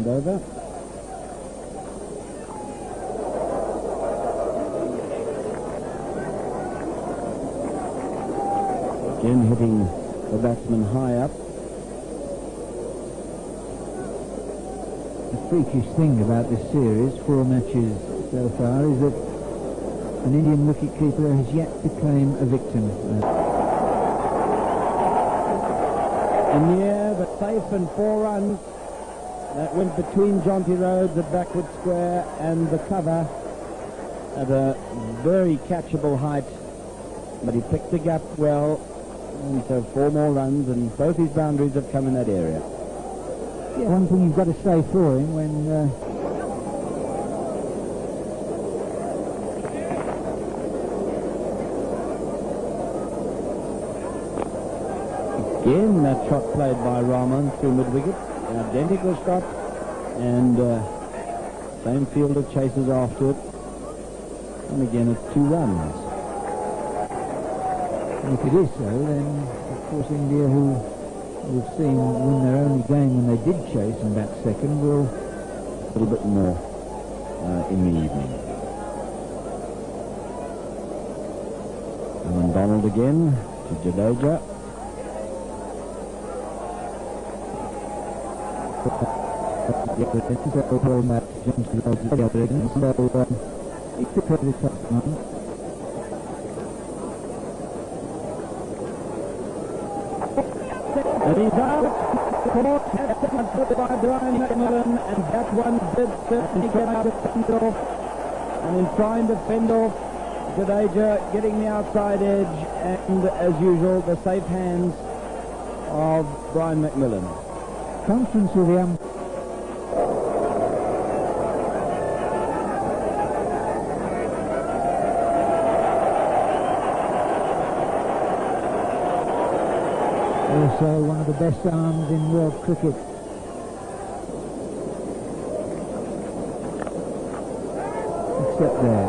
and over. Again hitting the batsman high up. The freakish thing about this series, 4 matches so far, is that an Indian wicketkeeper has yet to claim a victim. In the air, but safe, and 4 runs. That went between Jonty Rhodes at backward square and the cover at a very catchable height. But he picked the gap well, and so 4 more runs, and both his boundaries have come in that area. Yeah, one thing you've got to say for him when... Again, that shot played by Rahman through mid-wicket, an identical shot, and same fielder chases after it, and again it's 2 runs. And if it is so, then of course India, who we've seen win their only game when they did chase and bat second, will a little bit more in the evening. And Donald again to Jadeja. And he's out. Caught by Brian McMillan, and that one did certainly get out of fend off. And in trying to fend off, Jadeja getting the outside edge, and as usual, the safe hands of Brian McMillan. Conference with the also one of the best arms in world cricket. Except there.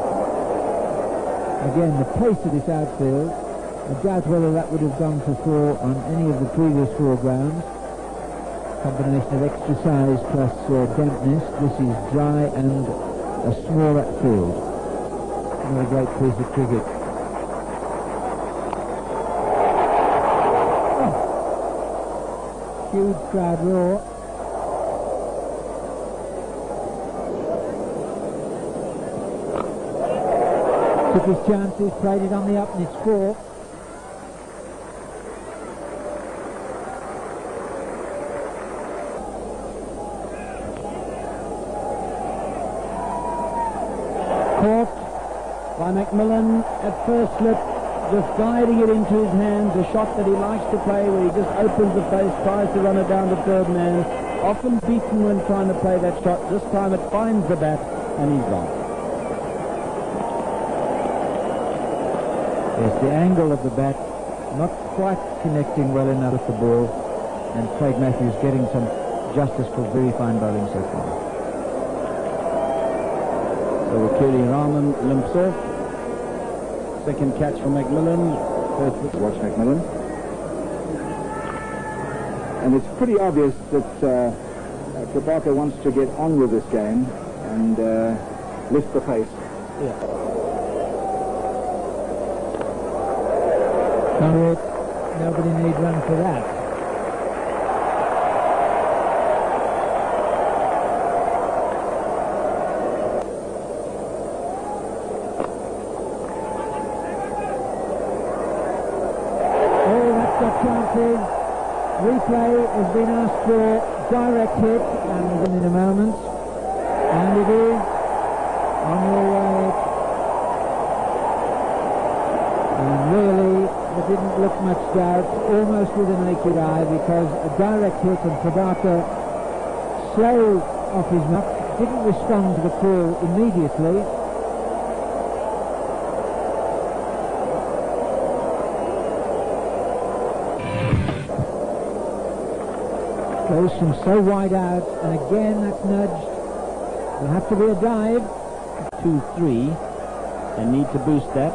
Again, the pace of this outfield, I doubt whether that would have gone for 4 on any of the previous 4 grounds. Combination of extra size plus dampness. This is dry and a smaller field. Another great piece of cricket. Huge crowd roar. Took his chances, played it on the up, and it's 4. Caught by McMillan at first slip, just guiding it into his hands, a shot that he likes to play where he just opens the face, tries to run it down to third man. Often beaten when trying to play that shot. This time it finds the bat and he's gone. Yes, the angle of the bat not quite connecting well enough with the ball, and Craig Matthews getting some justice for very fine bowling so far. So Wakili Rahman limps off. Second catch for McMillan. First watch McMillan. And it's pretty obvious that Prabhakar wants to get on with this game and lift the pace. Yeah. Nobody need run for that. Chances. Replay has been asked for, direct hit, and in a moment, and it is on your way. And really, there didn't look much doubt, almost with a naked eye, because a direct hit, and Prabhakar slow off his mark, didn't respond to the call immediately. Goes from so wide out, and again that's nudged. There'll have to be a dive. 2-3. They need to boost that.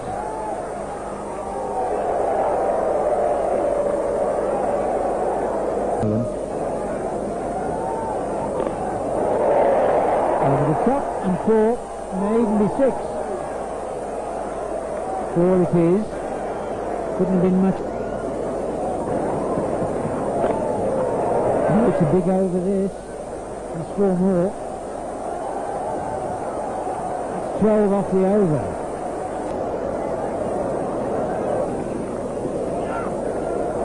Over the top and 4, may even be 6. 4 it is. Couldn't have been much. Oh, it's a big over this. There's 4 more. It's 12 off the over.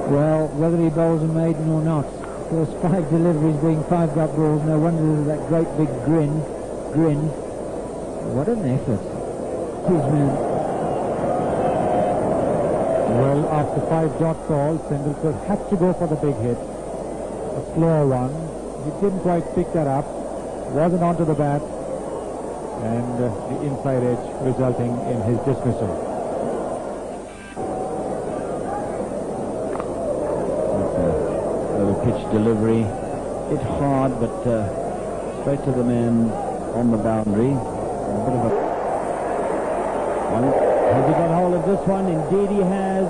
Well, whether he bowls a maiden or not, those 5 deliveries being 5 gut balls, no wonder there's that great big grin. What an effort. His man. Well, after 5 dot balls, Tendulkar had to go for the big hit. A slow one. He didn't quite pick that up. Wasn't onto the bat. And the inside edge resulting in his dismissal. Pitch delivery, hit hard, but straight to the man on the boundary. A bit of a one. Has he got hold of this one? Indeed he has.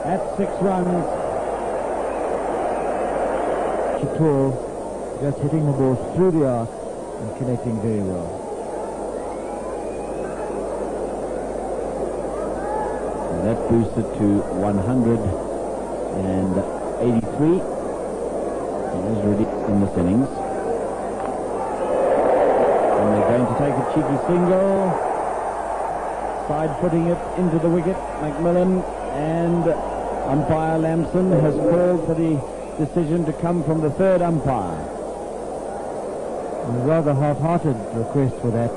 At 6 runs. Chatur just hitting the ball through the arc and connecting very well. And that boosted to 183. Is ready in this innings, and they're going to take a cheeky single, side footing it into the wicket. McMillan, and umpire Lamson has called for the decision to come from the 3rd umpire. A rather half-hearted request for that,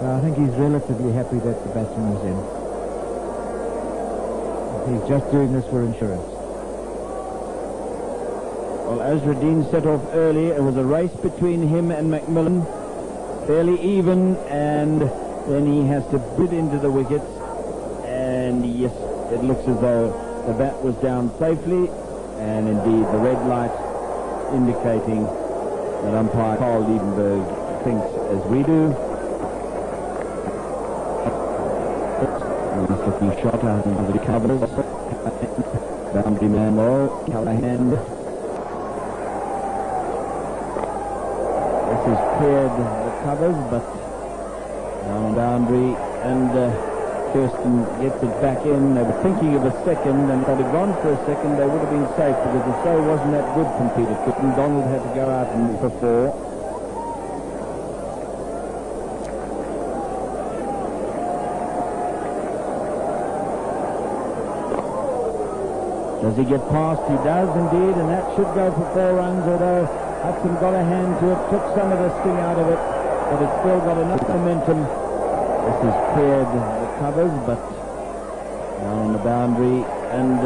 but I think he's relatively happy that the batsman was in. He's just doing this for insurance. Well, Azruddin set off early. It was a race between him and McMillan, fairly even, and then he has to bid into the wickets, and yes, it looks as though the bat was down safely, and indeed the red light indicating that umpire Carl Liebenberg thinks as we do. Nice looking shot out of the covers. Boundary man low, Callahan. Has cleared the covers, but down boundary, and Kirsten gets it back in. They were thinking of a second, and if they'd have gone for a second, they would have been safe, because the show wasn't that good from Peter Kirsten. Donald had to go out and for 4. Does he get past? He does indeed, and that should go for 4 runs, although Hudson got a hand to it, took some of the sting out of it, but it's still got enough momentum. This has cleared the covers, but down on the boundary, and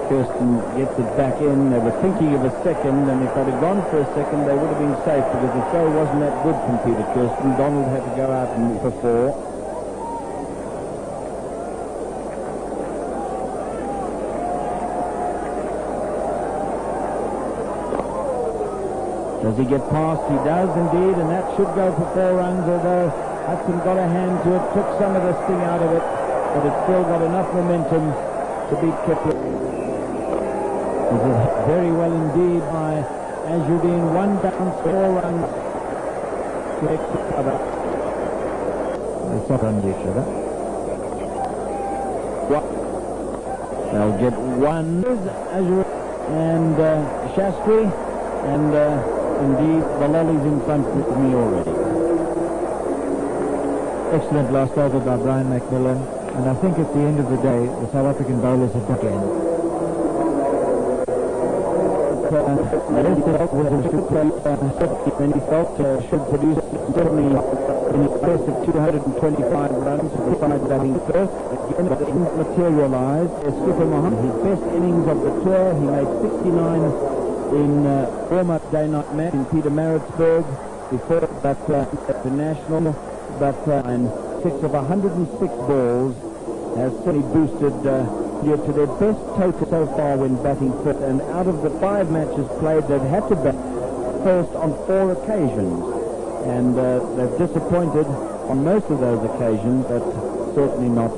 Kirsten gets it back in. They were thinking of a second, and if they'd have gone for a second, they would have been safe, because the show wasn't that good from Peter Kirsten. Donald had to go out and for 4. Does he get past? He does indeed, and that should go for 4 runs, although Hudson got a hand to it, took some of the sting out of it, but it's still got enough momentum to beat Kepler. This is very well indeed by Azruddin. 1 bounce, 4 runs to extra cover. It's not under each other. They'll get 1. Azruddin and Shastri, and indeed, the lolly's in front of me already. Excellent last over by Brian McMillan, and I think at the end of the day, the South African bowlers have again. When he felt should produce certainly in excess of 225 runs besides batting first. Again, it didn't materialise. Skipper Mohammed, his best innings of the tour, he made 69 in warm-up day-night match in Pietermaritzburg before that at the National, but in 6 of 106 balls has certainly boosted you to their best total so far when batting first, and out of the 5 matches played, they've had to bat first on 4 occasions, and they've disappointed on most of those occasions, but certainly not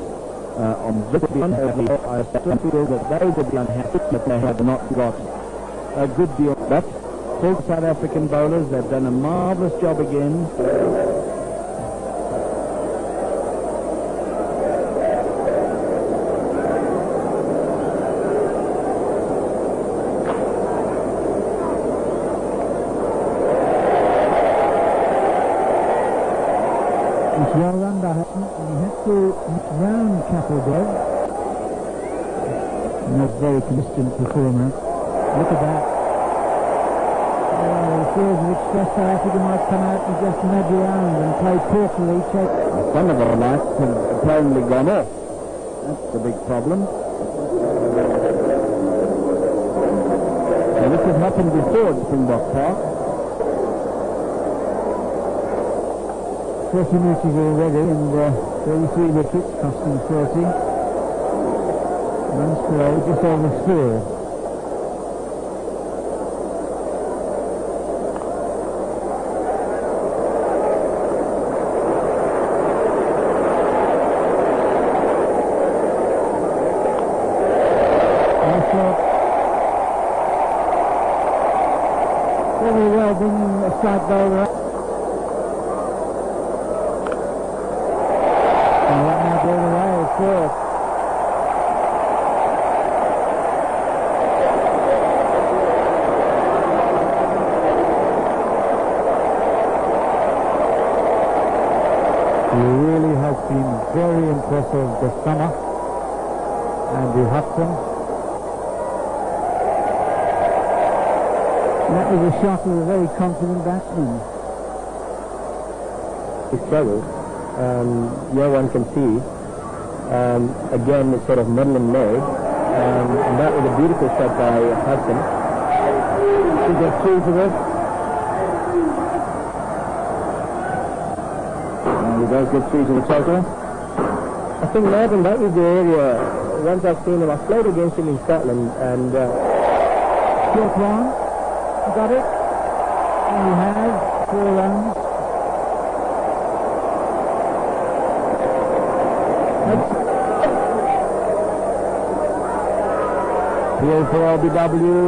on this one. I still feel that they would be unhappy that they have not got a good deal, but full South African bowlers. They've done a marvellous job again. It's well run by Hutton, and he had to round Kappelberg. Not very consistent performance. Look at that. The fears of which South Africa might come out and just nudge around and play portally. Some of our lights have plainly gone off. That's the big problem. Now, this has happened before at Springbok Park. 40 minutes already, and 33 wickets, costing 30. Runs per over, just over 4. Very well bringing a side bowler up. He really has been very impressive this summer. Andy Hudson. That was a shot of a very confident batsman. He struggled. No one can see. Again, it's sort of middle and low. And that was a beautiful shot by Hudson. He got 2 for this. And he does get 3 to the total. I think Martin, that was the area, once I've seen him, I played against him in Scotland, and Short one. Got it. And he has 4 runs. Here for LBW.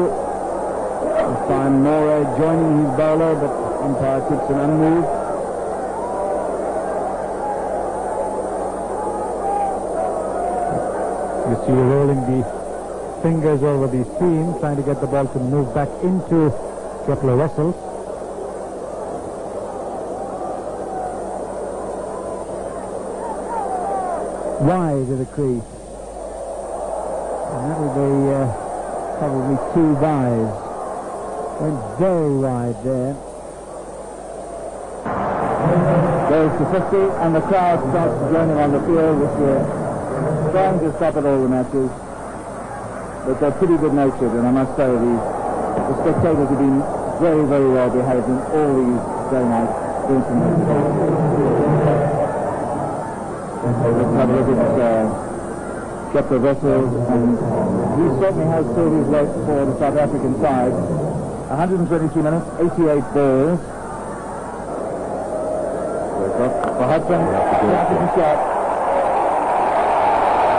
This time Moray joining his bowler, but umpire keeps an unmoved. You see rolling the fingers over the seam, trying to get the ball to move back into Kepler-Russell. Wide of the crease. And that will be probably 2 byes. Went very wide there. Goes to 50, and the crowd starts joining on the field, which we're trying to stop at all the matches. But they're pretty good-natured, and I must say the spectators have been very, very well behaved in all these day nights. The public is Kepler-Russell, and he certainly has pulled his weight for the South African side. 122 minutes, 88 balls. For Hudson, the shot.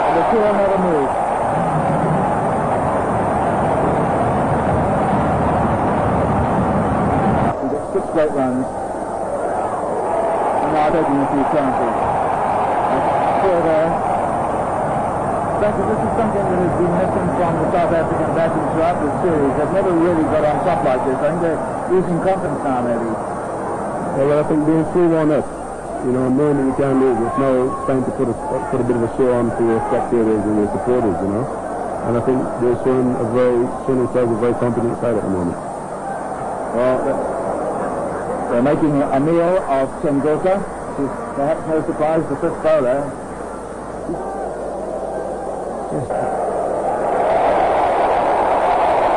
And the 2 will never move. He gets 6 great runs. And now taking a few chances. Four there. Frankly, this is something that has been missing from the South African batting throughout this series. They've never really got on top like this. I think they're losing confidence now, maybe. well, I think being 3-1 up, you know, knowing that you can't lose, it's now time to put a bit of a show on for your spectators and your supporters, you know. And I think they're showing themselves a very competent side at the moment. Well, they're making a meal of Tendulkar, which is perhaps no surprise, the 5th bowler.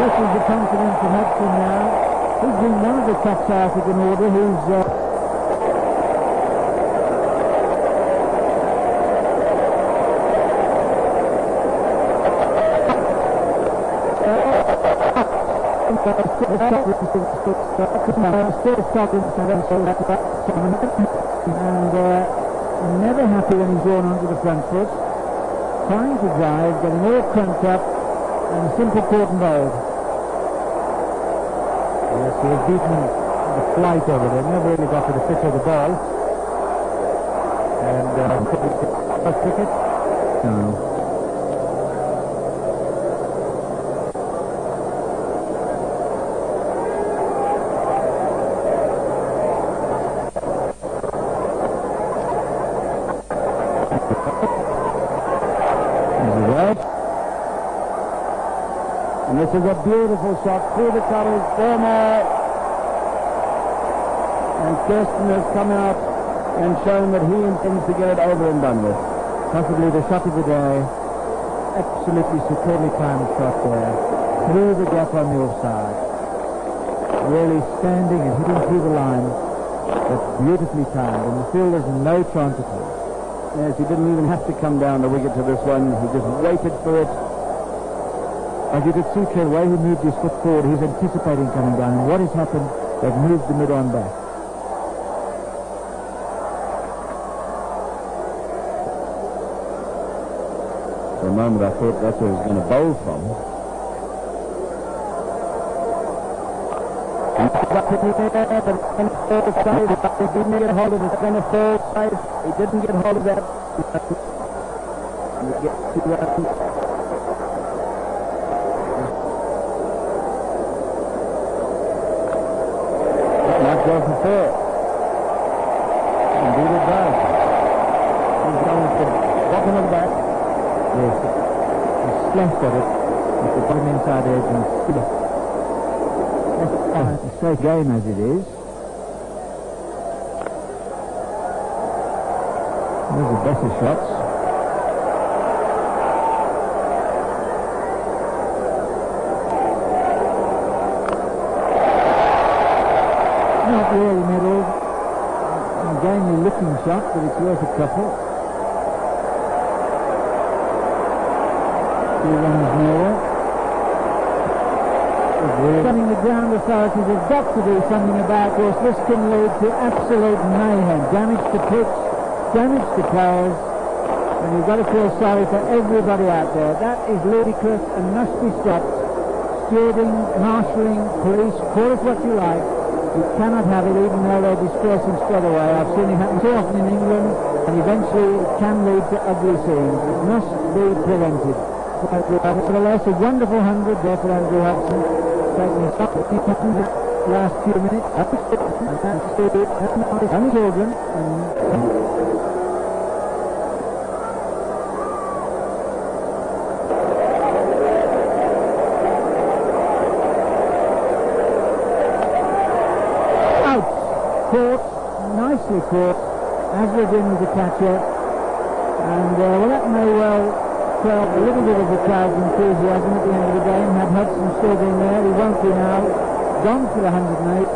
This is the confidence of Hudson now. He's been one of the top South African order who's and never happy when he's drawn onto the front foot, trying to drive, getting all cranked up, and simple caught and bowled. Yes, he was beaten the flight over there, never really got to the pitch of the ball. And first cricket? No. And this is a beautiful shot through the covers, 4 more. And Kirsten has come out and shown that he intends to get it over and done with. Possibly the shot of the day. Absolutely superbly timed shot there. Through the gap on the offside. Really standing and hitting through the line. But beautifully timed. And the fielder's in no chance at all. Yes, he didn't even have to come down the wicket to this one. He just waited for it. As you could see, the way he moved his foot forward, he's anticipating coming down. And what has happened? They've moved the mid-on back. For a moment I thought that's where he was going to bowl from. He didn't get hold of the centre foul side. He didn't get hold of that. Might go for 4. Indeed it does. He's going to the bottom of the bat. Yes, he slashed at it with the bottom inside edge and still. A straight game as it is. Those are better shots. Not really middle. A gamely looking shot, but it's worth a couple. 2 runs more. Something the ground authorities have got to do something about this. This can lead to absolute mayhem. Damage to pitch, damage to players, and you've got to feel sorry for everybody out there. That is ludicrous and must be stopped. Stewarding, marshalling, police, call it what you like. You cannot have it even though they're dispersing straight away. I've seen it happen too often in England, and eventually it can lead to ugly scenes. It must be prevented. Nevertheless, a wonderful 100 there for Andrew Hudson. Taking us up the last few minutes. And children. Out. Caught. Nicely caught. Azraddin was the catcher. And well, that may well quell a little bit of the crowd's enthusiasm at the end of the game. Had Hudson still been there, he won't be now. Gone for the 108.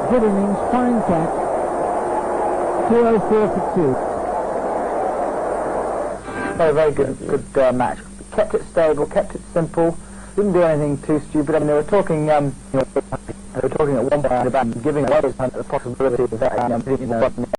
Good innings, fine catch. 204 for 2. Very good match. Kept it stable, kept it simple. Didn't do anything too stupid. I mean, they were talking. They were talking at one point about giving away the possibility of that.